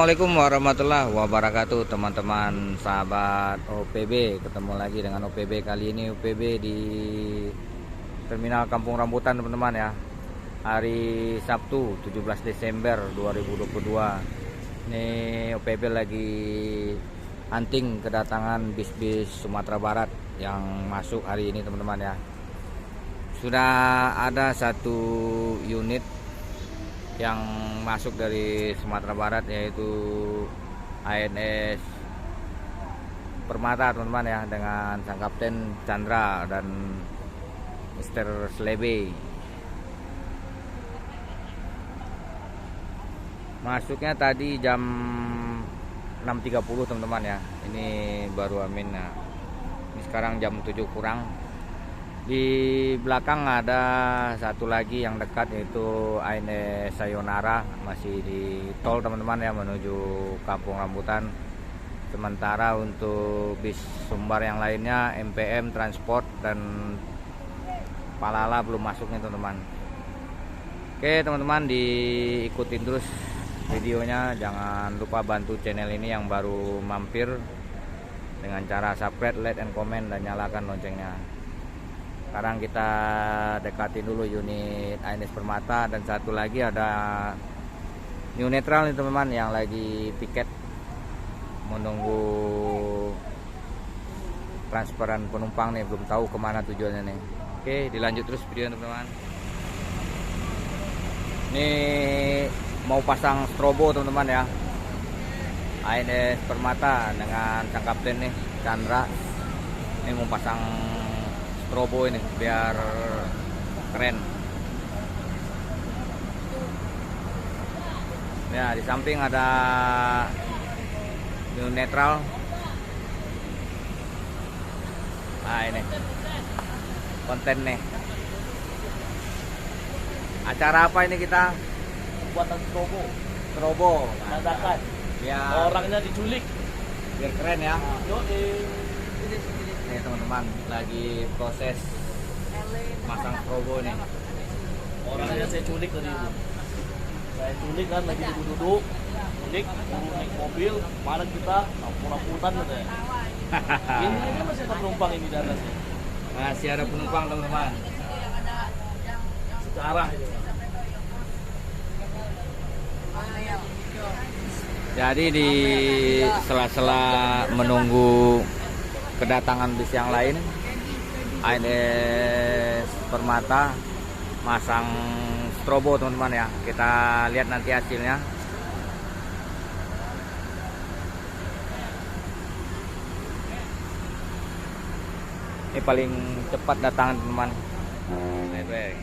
Assalamualaikum warahmatullahi wabarakatuh, teman-teman sahabat OPB. Ketemu lagi dengan OPB. Kali ini OPB di Terminal Kampung Rambutan, teman-teman ya. Hari Sabtu 17 Desember 2022. Ini OPB lagi hunting kedatangan bis-bis Sumatera Barat yang masuk hari ini, teman-teman ya. Sudah ada satu unit yang masuk dari Sumatera Barat, yaitu ANS Permata, teman-teman ya, dengan sang Kapten Chandra dan Mr. Slebe. Masuknya tadi jam 6.30, teman-teman ya. Ini baru amin. Nah, ini sekarang jam 7 kurang. Di belakang ada satu lagi yang dekat, yaitu ANS Sayonara, masih di tol, teman-teman ya, menuju Kampung Rambutan. Sementara untuk bis Sumbar yang lainnya, MPM, Transport, dan Palala belum masuk nih, teman-teman. Oke teman-teman, diikutin terus videonya. Jangan lupa bantu channel ini yang baru mampir dengan cara subscribe, like, and comment, dan nyalakan loncengnya. Sekarang kita dekatin dulu unit ANS Permata, dan satu lagi ada New Netral nih, teman-teman, yang lagi piket menunggu transferan penumpang nih, belum tahu kemana tujuannya nih. Oke, dilanjut terus video, teman-teman. Ini mau pasang strobo, teman-teman ya, ANS Permata dengan sang Kapten nih Chandra. Ini mau pasang strobo ini biar keren ya. Di samping ada New Netral. Nah, ini konten nih. Acara apa ini kita? Buatan strobo dadakan ya, orangnya diculik biar keren ya. Yoi. Nih teman-teman, lagi proses masang strobo nih. Orangnya saya culik tadi itu. Saya culik kan, lagi duduk culik, turun naik mobil, mana kita Rambutan katanya. Ini aja masih ada penumpang ini di atas. Masih ada penumpang, teman-teman. Sejarah itu. Jadi di sela-sela menunggu kedatangan bis yang lain, ANS Permata masang strobo, teman-teman ya. Kita lihat nanti hasilnya. Ini paling cepat datang, teman-teman. Baik.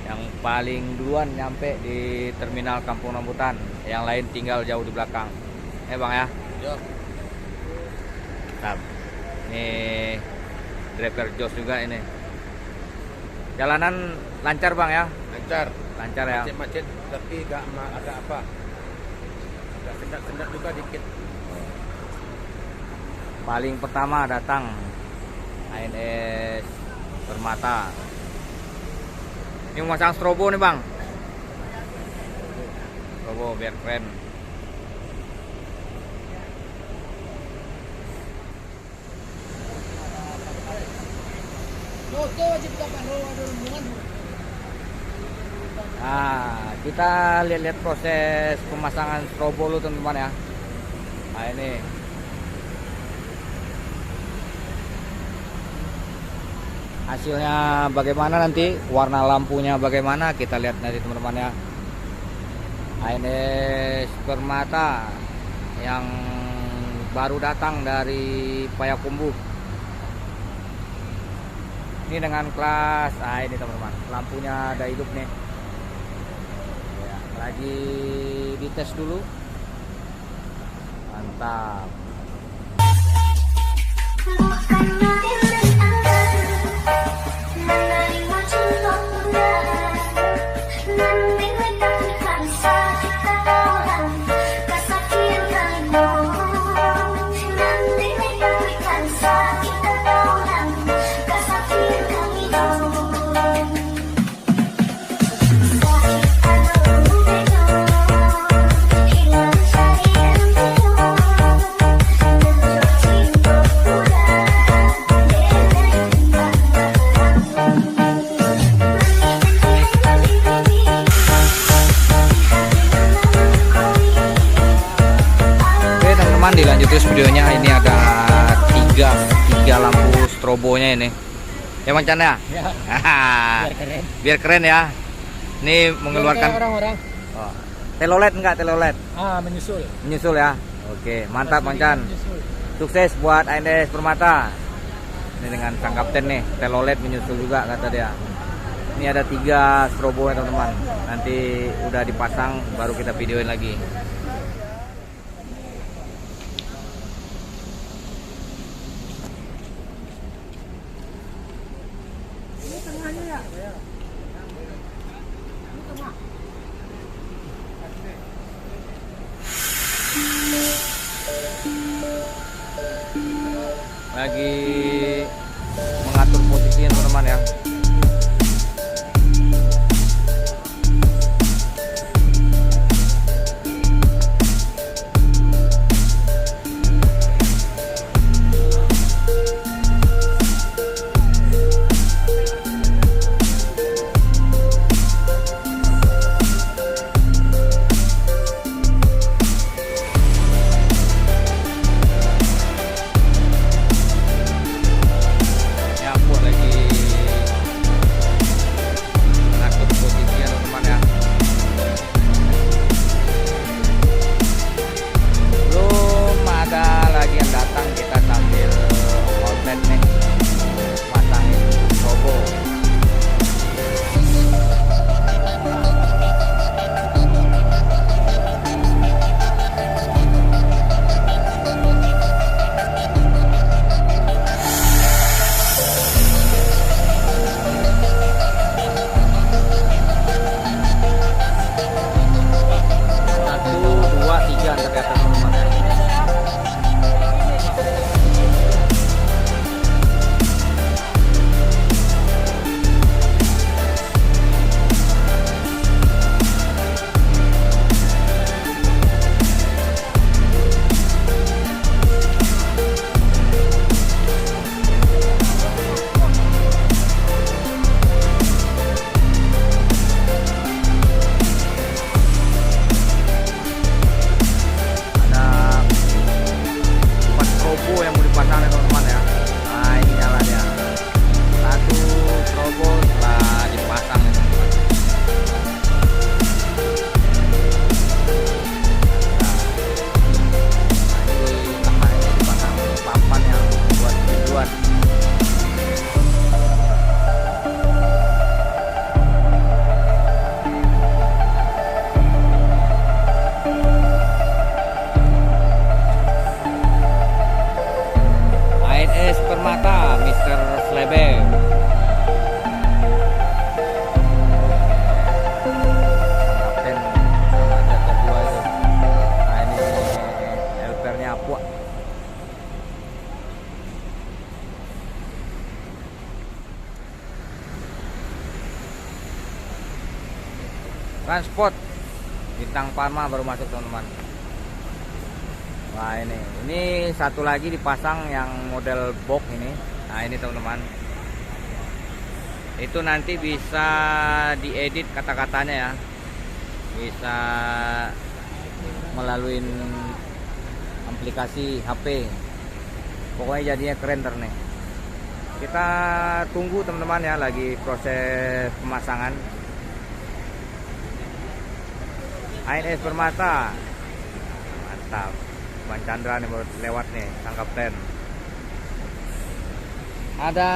Yang paling duluan nyampe di Terminal Kampung Rambutan, yang lain tinggal jauh di belakang. Bang ya. Yo. Nah, ini driver Jos juga ini. Jalanan lancar, Bang ya? Lancar ya. Macet, tapi agak apa? Agak sendat-sendat juga dikit. Paling pertama datang ANS Permata. Ini mau masang strobo nih, Bang. Strobo biar keren. Nah, kita lihat proses pemasangan strobo dulu, teman-teman ya. Nah, ini hasilnya bagaimana, nanti warna lampunya bagaimana, kita lihat nanti, teman-teman ya. ANS Permata yang baru datang dari Payakumbuh. Ini dengan kelas, ini teman-teman, lampunya ada hidup nih ya, lagi dites dulu. Mantap. tiga lampu strobonya ini. Ya Mancan ya? Ya, biar keren. Biar keren ya. Ini mengeluarkan Orang-orang. oh. Telolet enggak telolet? Menyusul. Menyusul ya. Oke, mantap Mancan. Menyusul. Sukses buat ANS Permata. Ini dengan sang kapten nih, telolet menyusul juga kata dia. Ini ada 3 strobo ya teman-teman. Nanti udah dipasang baru kita videoin lagi. Lagi mengatur posisinya teman-teman ya. Transport Bintang Parma baru masuk teman-teman. Wah ini satu lagi dipasang yang model box ini. Nah ini teman-teman, itu nanti bisa diedit kata-katanya ya, bisa melalui aplikasi HP. Pokoknya jadinya keren nih. Kita tunggu teman-teman ya, lagi proses pemasangan. ANS Permata, mantap. Bang Chandra nih baru lewat nih, sang kapten. Ada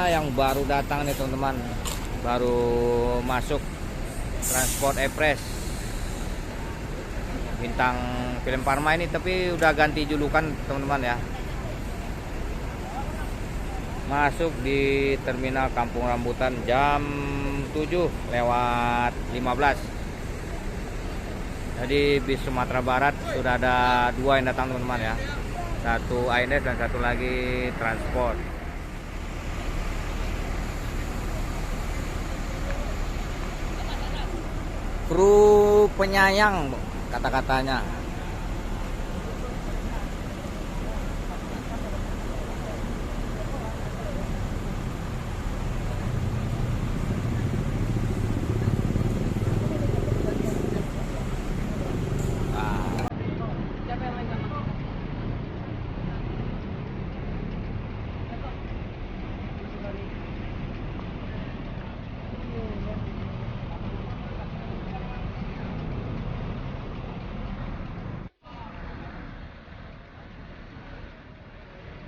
yang baru datang nih teman-teman, baru masuk Transport Express Bintang Film Parma ini, tapi udah ganti julukan teman-teman ya. Masuk di Terminal Kampung Rambutan jam 7:15. Jadi bis Sumatera Barat sudah ada 2 yang datang teman-teman ya. Satu ANS dan satu lagi transport. Kru penyayang kata-katanya.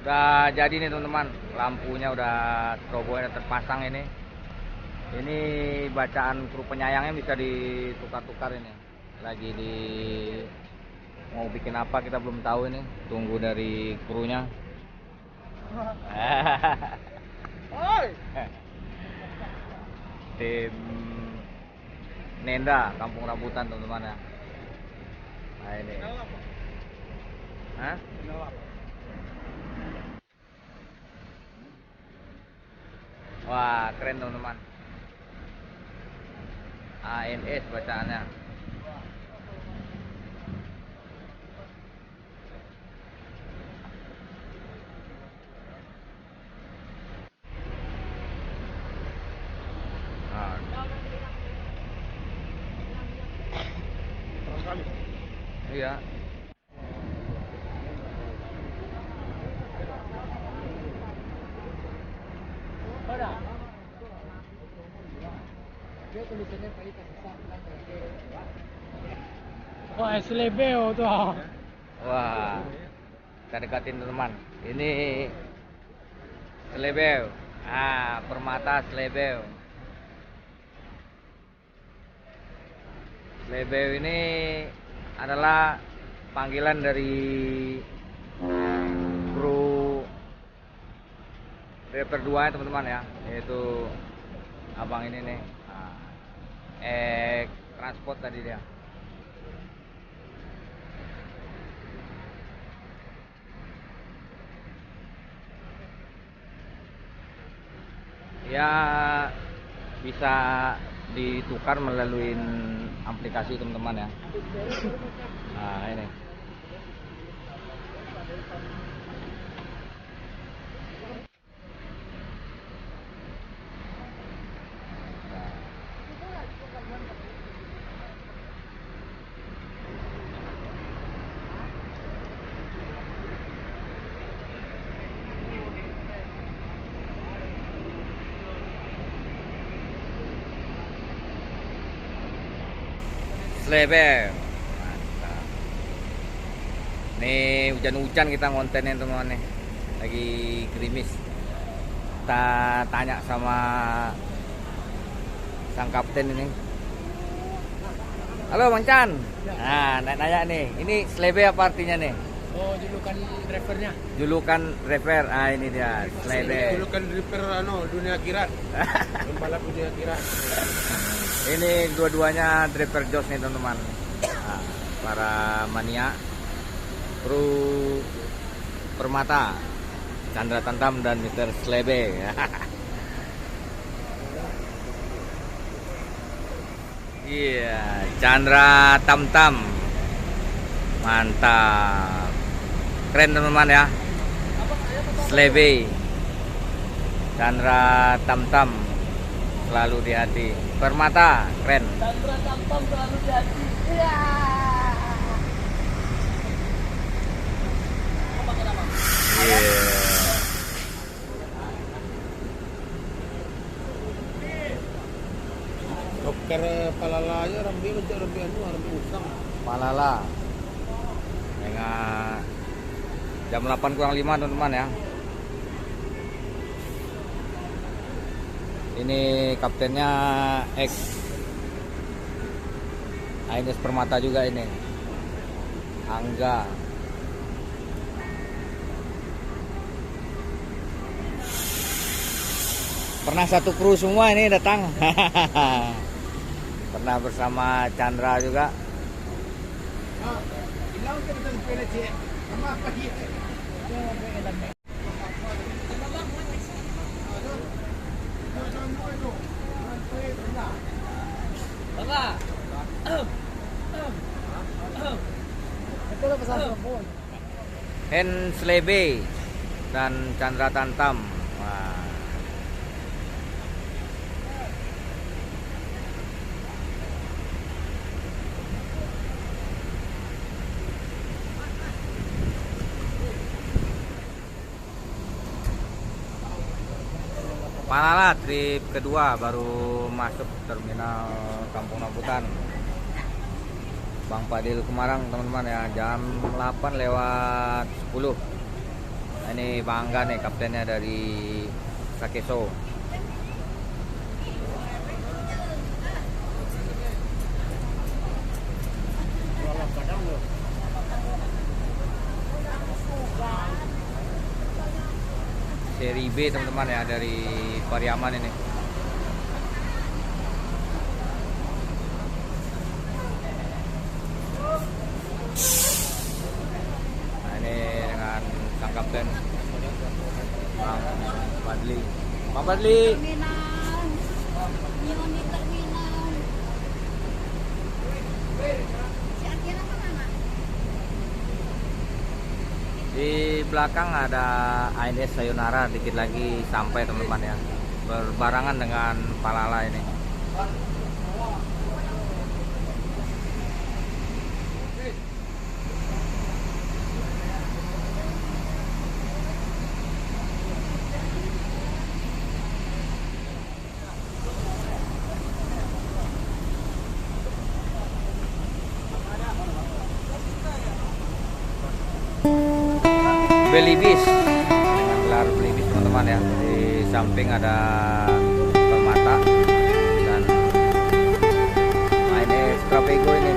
Udah jadi nih teman-teman, lampunya udah strobonya udah terpasang ini. Ini bacaan kru penyayangnya bisa ditukar-tukar ini. Lagi di mau bikin apa kita belum tahu ini. Tunggu dari krunya. Tim Nenda, Kampung Rambutan teman-teman ya. Nah ini. Hah? Wah, keren teman-teman. ANS bacaannya. Nah, iya. Oh, SLBO tuh. Wah, kita dekatin teman. Ini Slebeo. Permata Slebeo. Slebeo ini adalah panggilan dari kru driver 2 ya teman-teman ya, yaitu abang ini nih. Transport tadi dia. Ya bisa ditukar melalui aplikasi teman-teman ya. Nah ini. Slebeo. Mantap. Nih hujan-hujan kita ngontenin teman-teman nih. Lagi gerimis. Kita tanya sama sang kapten ini. Halo Bang Chan. Nah, nanya nih. Ini Slebeo apa artinya nih? Oh, julukan drivernya. Julukan driver. Ini dia Slebeo. Julukan driver dunia akhirat. Pembalap dunia akhirat. Ini dua-duanya driver Jos nih teman-teman. Nah, para mania kru Permata, Chandra Tantam dan Mr. Slebe. Iya, Chandra Tamtam. Mantap. Keren teman-teman ya. Slebe. Chandra Tamtam selalu di hati. Permata, keren. Chandra Tamtam selalu di hati. Iya. Iya. Dokter Palala aja rambi usang. Palala. Dengan jam 8 kurang 5 teman-teman ya. Ini kaptennya X ANS Permata juga ini. Angga. Pernah satu kru semua ini datang. Pernah bersama Chandra juga. Hen Slebe dan Chandra Tantam. Wah. Palala trip kedua baru masuk terminal Kampung Rambutan. Bang Padil Kemarang teman-teman ya, jam 8 lewat 10. Nah Ini bangga nih kaptennya dari Sakeso. Seri B teman-teman ya, dari Pariaman ini. Nah ini dengan sang kapten Bang Fadli. Bang Fadli. Di belakang ada ANS Sayonara, dikit lagi sampai teman-teman ya. Berbarangan dengan Palala ini. Belibis dengan gelar Belibis teman-teman ya. Di samping ada permata dan ANS Trapego ini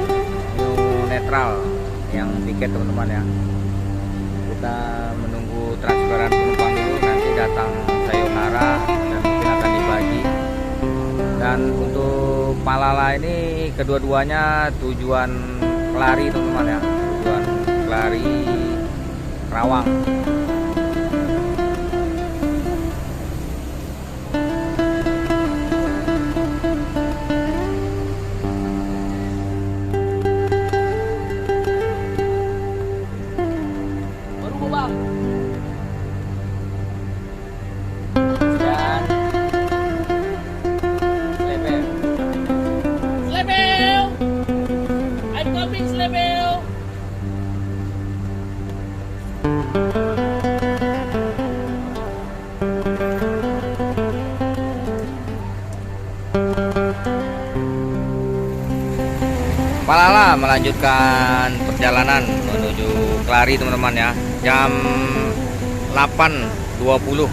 new netral yang tiket teman-teman ya. Kita menunggu transferan penumpang dulu, nanti datang Sayonara dan mungkin akan dibagi. Dan untuk Palala ini kedua-duanya tujuan Kelari teman-teman ya, tujuan Kelari Rawang. Baru bang. Dan Slebel. Slebel. I'm coming, Slebel. Palala melanjutkan perjalanan menuju Kelari teman-teman ya, jam 8.20.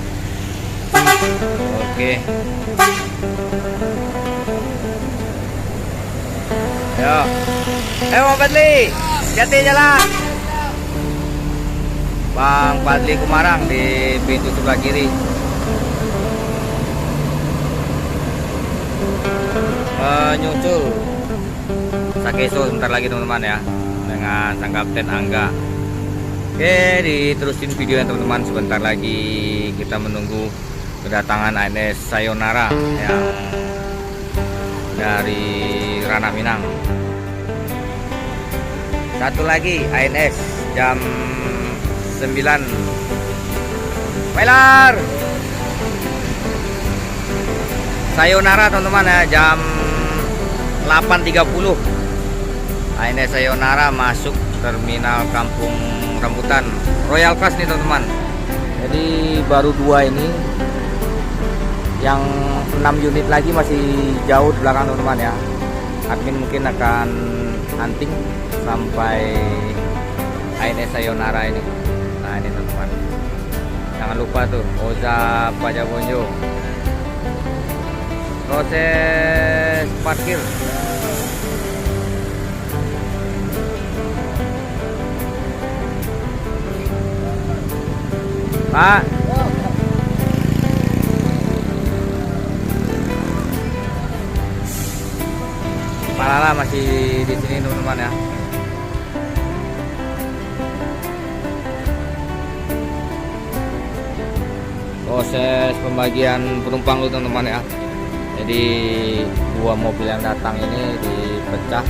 Oke. Yo. Bang Fadli, hati jalan. Bang Fadli Kumarang di pintu sebelah kiri. Menyusul Sakeso sebentar lagi teman-teman ya, dengan sang kapten Angga. Oke, diterusin videonya teman-teman. Sebentar lagi kita menunggu kedatangan ANS Sayonara yang dari Ranah Minang. Satu lagi ANS jam 9. Pelar Sayonara teman-teman ya, jam 8.30. ANS Sayonara masuk terminal Kampung Rambutan Royal Class nih teman-teman. Jadi baru 2 ini, yang 6 unit lagi masih jauh di belakang teman-teman ya. Admin mungkin akan hunting sampai ANS Sayonara ini. Nah ini teman-teman, jangan lupa tuh Oza Pajabonjo. Proses parkir Pak. Palala masih di sini teman-teman ya. Proses pembagian penumpang dulu teman-teman ya. Jadi 2 mobil yang datang ini dipecah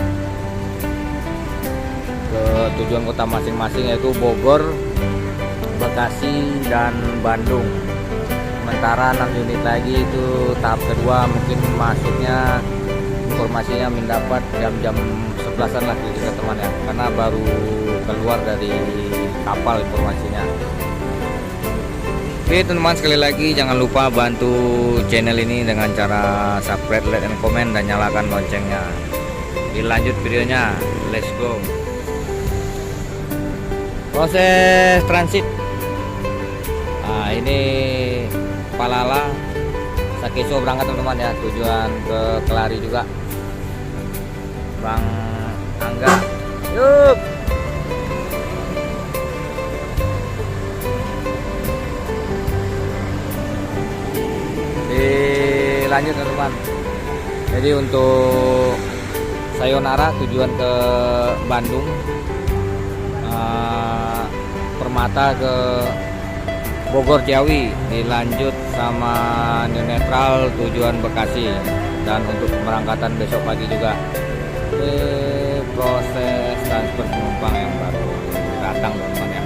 ke tujuan kota masing-masing, yaitu Bogor, Bekasi, dan Bandung. Sementara 6 unit lagi itu tahap kedua, mungkin masuknya informasinya mendapat jam-jam 11-an lah gitu teman ya, karena baru keluar dari kapal informasinya. Oke teman-teman, sekali lagi jangan lupa bantu channel ini dengan cara subscribe, like, dan komen, dan nyalakan loncengnya. Dilanjut videonya, let's go. Proses transit Nah ini Palala Sakeso berangkat teman-teman ya, tujuan ke Kelari juga. Bang Angga, yuk. Dilanjut teman-teman. Jadi untuk Sayonara tujuan ke Bandung, Permata ke Bogor Ciawi, dilanjut sama New Netral tujuan Bekasi. Dan untuk pemberangkatan besok pagi juga. Proses transfer penumpang yang baru datang teman-teman ya.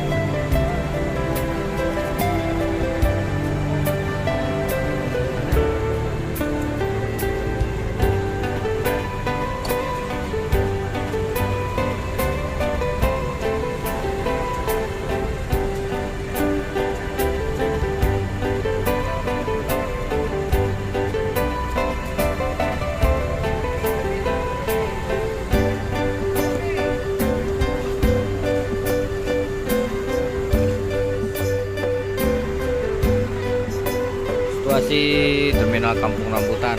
Situasi terminal Kampung Rambutan,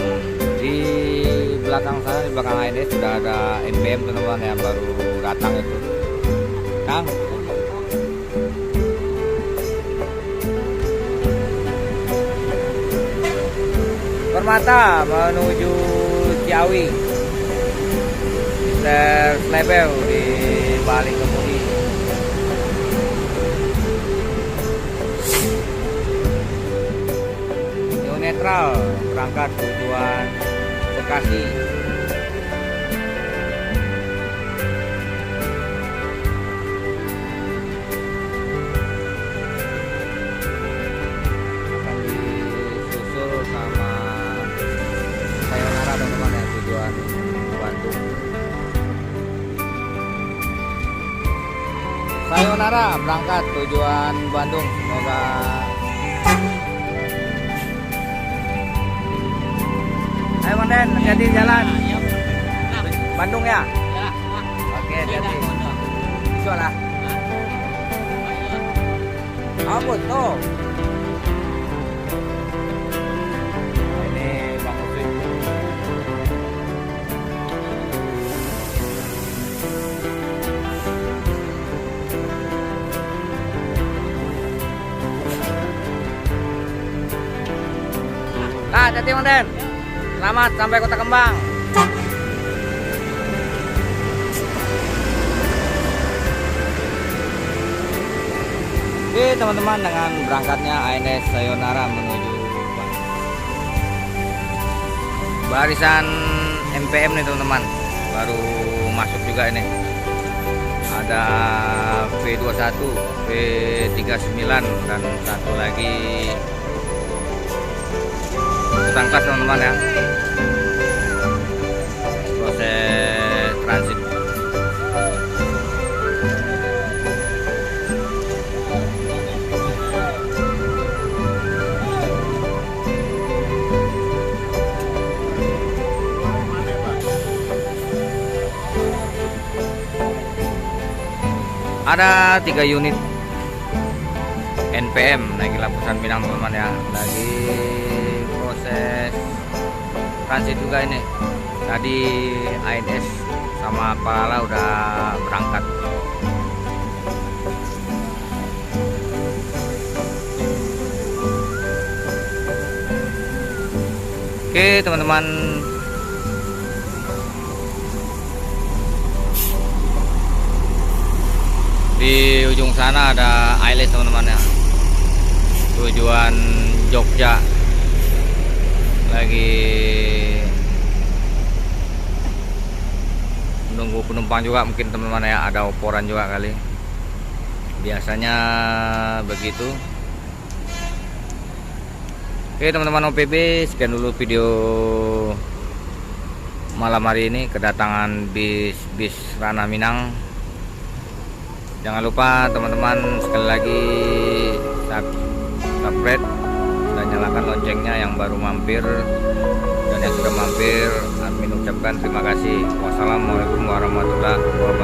di belakang sana, di belakang ini sudah ada NPM teman-teman yang baru datang itu. Kang, Permata menuju Ciawi, Mr. Slebel di balik kemudi. Netral berangkat tujuan Bekasi. Akan disusul sama Sayonara teman-teman ya, tujuan Bandung. Sayonara berangkat tujuan Bandung, semoga ayo Manden, hati-hati jalan. Bandung ya? Oke, hati-hati. Bisa lah. Ampun tuh. Ini Bang Ucuy. Hati-hati Manden. Selamat sampai Kota Kembang. Oke teman-teman, dengan berangkatnya ANS Sayonara menuju barisan MPM nih teman-teman, baru masuk juga ini. Ada V21, V39 dan satu lagi tangkas teman-teman ya. Proses transit. Ada 3 unit NPM naik Lapusan Minang teman-teman ya, lagi proses transit juga ini. Tadi ANS sama Palala udah berangkat. Oke teman-teman, di ujung sana ada Ailes teman-teman ya, tujuan Jogja. Lagi menunggu penumpang juga mungkin teman-teman ya, ada oporan juga kali, biasanya begitu. Oke teman-teman OPB, sekian dulu video malam hari ini, kedatangan bis Ranah Minang. Jangan lupa teman-teman sekali lagi subscribe dan nyalakan loncengnya yang baru mampir, dan yang sudah mampir admin ucapkan terima kasih. Wassalamualaikum warahmatullahi wabarakatuh.